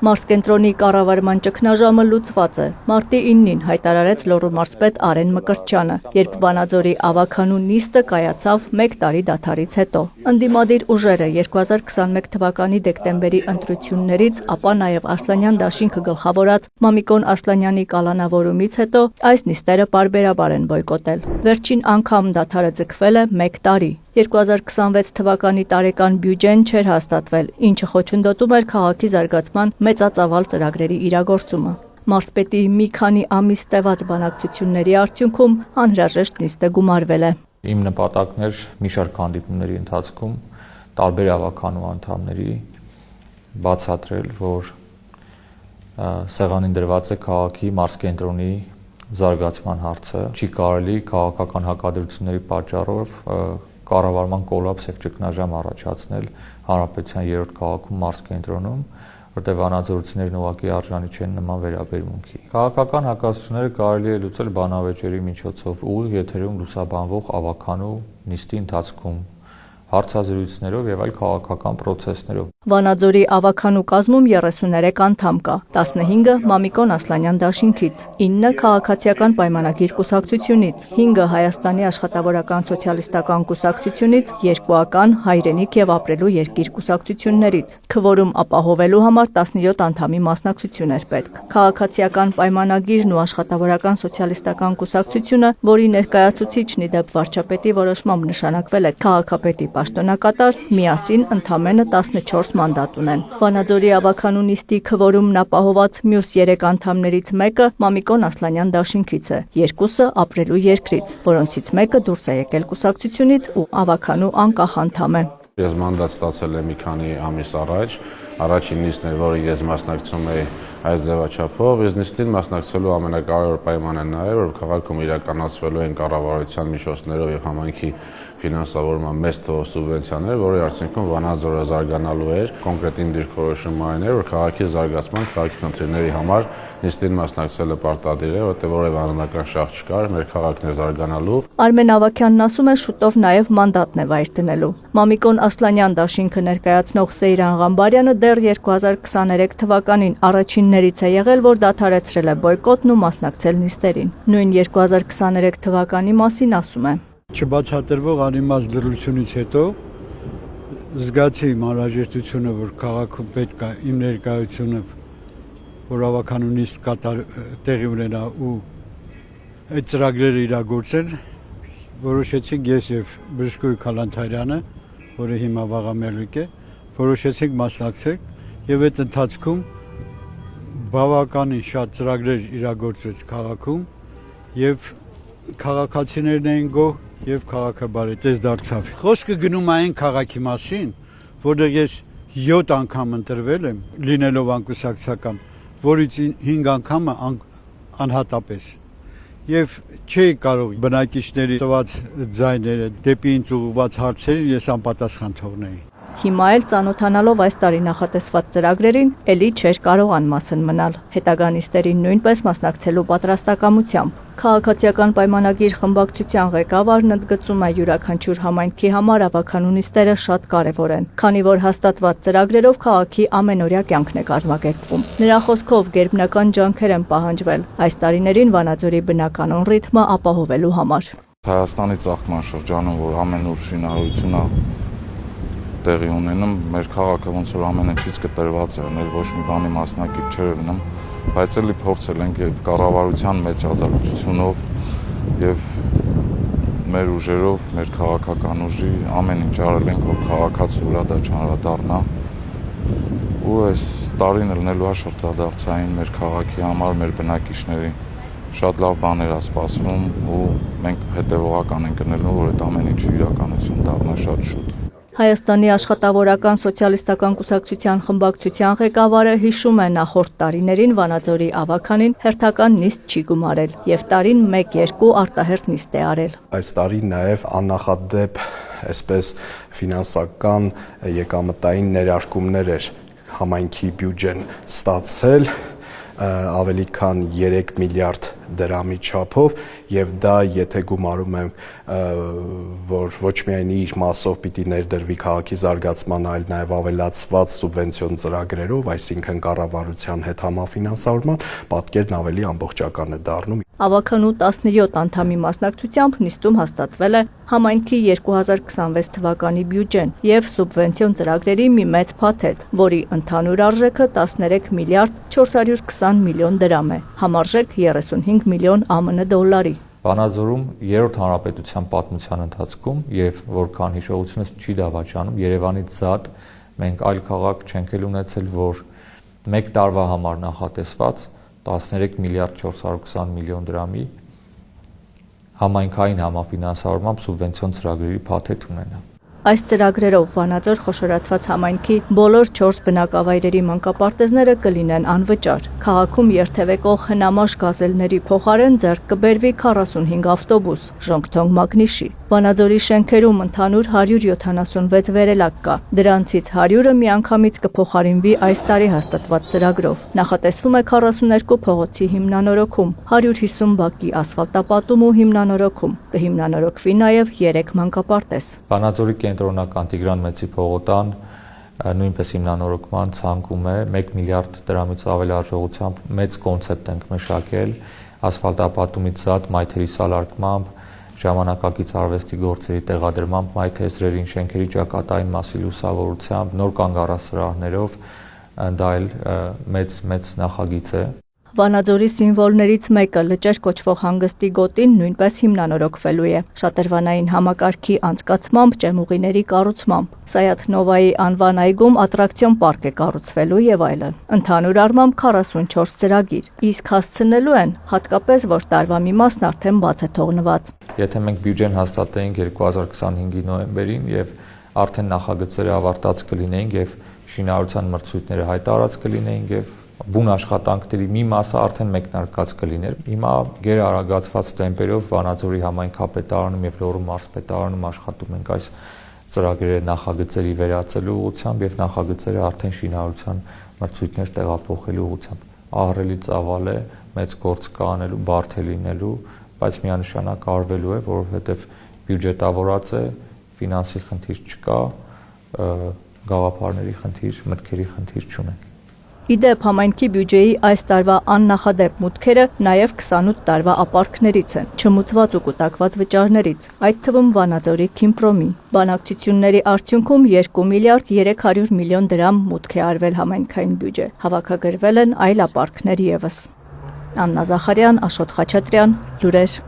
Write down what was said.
Մարզկենտրոնի կառավարման ճգնաժամը լուծված է։ Մարտի 9-ին հայտարարեց Լոռու մարզպետ Արեն Մկրտչյանը, երբ Վանաձորի ավագանու նիստը կայացավ 1 տարի դադարից հետո։ Ընդդիմադիր ուժերը 2021 թվականի դեկտեմբերի ընտրություններից, ապա նաև Ասլանյան դաշինքը գլխավորած Մամիկոն Ասլանյանի կալանավորումից հետո այս նիստերը պարբերաբար են բոյկոտել։ Վերջին անգամ դադարը ձգվել է 1 տարի։ 2026 թվականի տարեկան բյուջեն չէր հաստատվել, ինչը խոչընդոտում էր քաղաքի զարգացման մեծածավալ ծրագրերի իրագործումը։ Մարզպետի մի քանի ամիս տևած բանակցությունների արդյունքում անհրաժեշտ նիստը գումարվել է։ Իմ նպատակն էր մի շարք հանդիպումների ընթացքում տարբեր ավականու անդամների բացատրել, որ սեղանին դրված է քաղաքի մարզկենտրոնի զարգացման հարցը, չի կարելի քաղաքական հակադրությունների պատճառով կառավարման կոլապս եւ ճգնաժամ առաջացնել հանրապետության 3-րդ քաղաքում մարզկենտրոնում, որտեղ վանաձորցիներն ուղղակի արժանի չեն նման վերաբերմունքի։ Քաղաքական հակասությունները կարելի է լուծել բանավեճերի միջոցով ուղիղ եթերում լուսաբանվող ավականու նիստի ընթացքում, հարցազրույցներով եւ այլ քաղաքական պրոցեսներով։ Վանաձորի ավականու կազմում 33 անդամ կա, 15-ը Մամիկոն Ասլանյան դաշինքից, 9-ը քաղաքացիական պայմանագիր կուսակցությունից, 5-ը Հայաստանի աշխատավորական սոցիալիստական կուսակցությունից, 2-ական Հայրենիք եւ ապրելու երկիր կուսակցություններից։ Քվորում ապահովելու համար 17 անդամի մասնակցություն էր պետք։ Քաղաքացիական պայմանագիրն ու աշխատավորական սոցիալիստական կուսակցությունը, որի ներկայացուցիչն ի դեպ վարչապետի որոշմամբ նշանակվել է քաղաքապետի պաշտոնակատար, միասին ընդամենը 14 մանդատ ունեն։ Վանաձորի ավականու նիստի քվորումն ապահոված մյուս 3 անդամներից մեկը Մամիկոն Ասլանյան դաշինքից է, 2-ը ապրելու երկրից, որոնցից մեկը դուրս է եկել կուսակցությունից ու ավականու անկախ անդամ է։ Ես մանդատ ստացել եմ մի քանի ամիս առաջ, առաջին նիստն էր, որը ես մասնակցում էի այս ձևաչափով, ես նիստին մասնակցելու ամենակարևոր պայմանը նա էր, որ քաղաքում իրականացվելու են կառավարության միջոցներով եւ համայնքի ֆինանսավորման մեծ թվով սուբվենցիաներ, որի արդյունքում Վանաձորը զարգանալու էր։ Կոնկրետ իմ դիրքորոշումը այն էր, որ քաղաքի զարգացման, քաղաքի խնդիրների համար նիստին մասնակցելը պարտադիր է, որտեղ որևէ անձնական շահ չկար, մեր քաղաքն է զարգանալու։ Արմեն Ավագյանն ասում է, շուտով նաև մանդատն է վայր դնելու։ Մամիկոն Ասլանյան դաշինքը ներկայացնող Սեյրան Ղամբարյանը դեռ 2023 թվականին առաջիններից է եղել, որ դադարեցրել է բոյկոտն ու մասնակցել նիստերին։ Նույն 2023 թվականի մասին ասում է. Չբացատրվող անիմաստ դրությունից հետո զգացի իմ անհրաժեշտությունը, որ քաղաքում պետք է իմ ներկայությունը, որ ավականու նիստ տեղի ունենա ու այդ ծրագրերը իրագործեն, որոշեցինք ես եւ Բժշկույն Քալանթարյանը, որը հիմա վաղամերուկ է, որոշեցինք մասնակցել եւ այդ ընթացքում բավականին շատ ծրագրեր իրագործվեց քաղաքում եւ քաղաքացիներն էին գոհ եւ քաղաքը բարետես դարձավ։ Խոսքը գնում է այն քաղաքի մասին, որտեղ ես 7 անգամ ընտրվել եմ, լինելով անկուսակցական, որից 5 անգամը անհատապես։ Եվ չէի կարող բնակիչների տված ձայները դեպի ինձ ուղղված հարցերին ես անպատասխան թողնեի։ Հիմա էլ ծանոթանալով այս տարի նախատեսված ծրագրերին, էլի չէր կարող անմասն մնալ։ Հետագա նիստերին նույնպես մասնակցելու պատրաստակամությամբ։ Քաղաքացիական պայմանագիր խմբակցության ղեկավարն ընդգծում է յուրաքանչյուր համայնքի համար ավականու նիստերը շատ կարևոր են, քանի որ հաստատված ծրագրերով քաղաքի ամենօրյա կյանքն է կազմակերպվում։ Նրա խոսքով գերբնական ջանքեր են պահանջվել այս տարիներին Վանաձորի բնականոն ռիթմը ապահովելու համար։ Հայաստանի ծաղկման շրջանում, որ ամենուր շինարարությունը տեղի ունենում, մեր քաղաքը ոնց որ ամենինչից կտրված է, ներ ոչ մի բանի մասնակից չէր լինում, բայց էլի փորձել ենք կառավարության մեջ աջակցությունով եւ մեր ուժերով, մեր քաղաքական ուժի ամեն ինչ արել ենք, որ քաղաքացու վրա դա չանդրադառնա։ Ու այս տարին ելնելու է շրջադարձային մեր քաղաքի համար, մեր բնակիչների շատ լավ բաներ է սպասվում ու մենք հետևողական ենք գնելու, որ այդ ամեն ինչը իրականություն դառնա շատ շուտ։ Հայաստանի աշխատավորական սոցիալիստական կուսակցության խմբակցության ղեկավարը հիշում է նախորդ տարիներին Վանաձորի ավականին հերթական նիստ չի գումարել եւ տարին 1-2 արտահերթ նիստ է արել։ Այս տարի նաեւ աննախադեպ այսպես ֆինանսական եկամտային ներարկումներ էր համայնքի բյուջեն ստացել ավելի քան 3 միլիարդ դրամի չափով եւ դա եթե գումարում եմ որ ոչ միայն իր մասով պիտի ներդրվի քաղաքի զարգացման, այլ նաեւ ավելացված սուբվենցիոն ծրագրերով, այսինքն կառավարության հետ համաֆինանսավորման, պատկերն ավելի ամբողջական է դառնում։ Ավագանու 17 անդամի մասնակցությամբ նիստում հաստատվել է համայնքի 2026 թվականի բյուջեն եւ սուբվենցիոն ծրագրերի մի մեծ փաթեթ, որի ընդհանուր արժեքը 13 միլիարդ 420 միլիոն դրամ է, համարժեք 35 միլիոն ԱՄՆ դոլարի։ Վանաձորում երրորդ հանրապետության պատմության ընթացքում եւ որքան հիշողությունս չի դավաճանում Երևանից զատ մենք այլ քաղաք չենք էլ ունեցել, որ մեկ տարվա համար նախատեսված 13 միլիարդ 420 միլիոն դրամի համայնքային համաֆինանսավորմամբ սուբվենցիոն ծրագրերի փաթեթ ունենա։ Այս ծրագրերով Վանաձոր խոշորացված համայնքի բոլոր 4 բնակավայրերի մանկապարտեզները կլինեն անվճար։ Քաղաքում երթևեկող հնամաշ գազելների փոխարեն ձեռք կբերվի 45 ավտոբուս, Ժոնգթոնգ Մագնիշի։ Վանաձորի շենքերում ընդհանուր 176 վերելակ կա։ Դրանցից 100-ը միանգամից կփոխարինվի այս տարի հաստատված ծրագրով։ Նախատեսվում է 42 փողոցի հիմնանորոգում, 150 բակի ասֆալտապատում ու հիմնանորոգում։ Կհիմնանորոգվի նաև 3 մանկապարտեզ։ Վանաձորի կենտրոնական Տիգրան Մեծի փողոտան նույնպես հիմնանորոգման ցանկում է 1 միլիարդ դրամից ավել արժողությամբ մեծ կոնցեպտ ենք մշակել ասֆալտապատումից զատ մայթերի սալարկմամբ ժամանակակից արվեստի գործերի տեղադրմամբ մայթեզրերին շենքերի ճակատային մասի լուսավորությամբ նոր կանգառասրահներով դա էլ մեծ նախագիծ է։ Վանաձորի սիմվոլներից մեկը լճեր կոչվող հանգստի գոտին նույնպես հիմնանորոգվելու է։ Շատրվանային համակարգի անցկացմամբ, ճեմուղիների կառուցմամբ, Սայաթ Նովայի անվան այգում ատրակցիոն պարկ է կառուցվելու եւ այլն։ Ընդհանուր առմամբ 44 ծրագիր, իսկ հասցնելու են հատկապես, որ տարվա մի մասն արդեն բաց է թողնված։ Եթե մենք բյուջեն հաստատեինք 2025-ի նոյեմբերին եւ արդեն նախագծերը ավարտած կլինեին եւ շինարարության մրցույթները հայտարարած կլինեին եւ բուն աշխատանքների մի մասը արդեն մեկնարկած կլիներ։ Հիմա գերարագացված տեմպերով Վանաձորի համայնքապետարանում եւ Լոռու մարզպետարանում աշխատում ենք այս ծրագրերը նախագծերի վերացելու ուղղությամբ եւ նախագծերը արդեն շինարարության մրցույթներ տեղափոխելու ուղղությամբ։ Ահռելի ծավալ է, մեծ գործ կա անելու, բարդ է լինելու, բայց միանշանակ արվելու է, որովհետեւ բյուջետավորած է, ֆինանսի խնդիր չկա, գաղափարների խնդիր, մտքերի խնդիր չունենք։ Իդեպ համայնքի բյուջեի այս տարվա աննախադեպ մուտքերը նաև 28 տարվա ապարքներից են, չմուծված ու կուտակված վճարներից, այդ թվում Վանաձորի Քիմպրոմի։ Բանակցությունների արդյունքում 2 միլիարդ 300 միլիոն դրամ մուտք է արվել համայնքային բյուջե, հավաքագրվել են այլ ապարքներ ևս։ Աննա Զախարյան, Աշոտ Խաչատրյան, լուրեր։